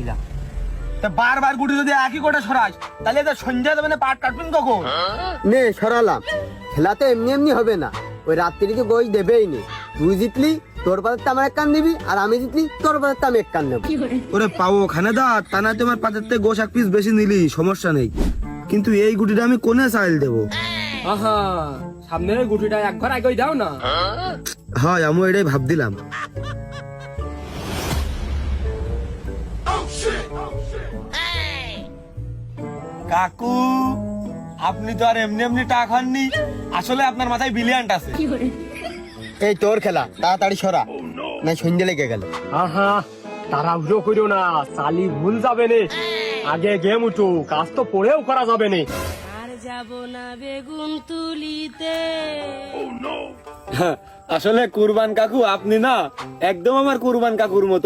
দিলাম। তা বারবার গুটি যদি একই কোটা সরাস তাহলে তো সন্ধ্যা দেবে না, পাট কাটবেন কখন? নে সরালাম, খেলা তো এমনি এমনি হবে না, ওই রাত্রিকে গোশ দেবেই নে। তুই জিতলি তোর পাতে আমার এক কান দিবি, আর আমি জিতলি তোর পাতে আমি এক কান নেবো। ওরে পাবো খানেদা, তা না তোমার পাতের থেকে গোশ এক পিস বেশি নিলি সমস্যা নেই, কিন্তু এই গুটিটা আমি কোনে চাইল দেবো? আহা, সামনের গুটিটা এক ঘর আগেই দাও না। হয় আমি এটাই ভাবছিলাম। কাকু, আপনি তো আর এমনি এমনি টাকা খাননি, আসলে আপনার মাথায় ব্রিলিয়ান্ট আছে। এই তোর খেলা, তাড়াতাড়ি সরা, না সন্ধ্যে লেগে গেল। আহা, তাড়াহুড়ো করিও না, চালি ভুল যাবে নে। আগে গেম উঠো, কাজ তো পরেও করা যাবে নে। আর যাব না বেগুন তুলিতে। আসলে কুরবান কাকু আপনি না একদম আমার কুরবান কাকুর মতো।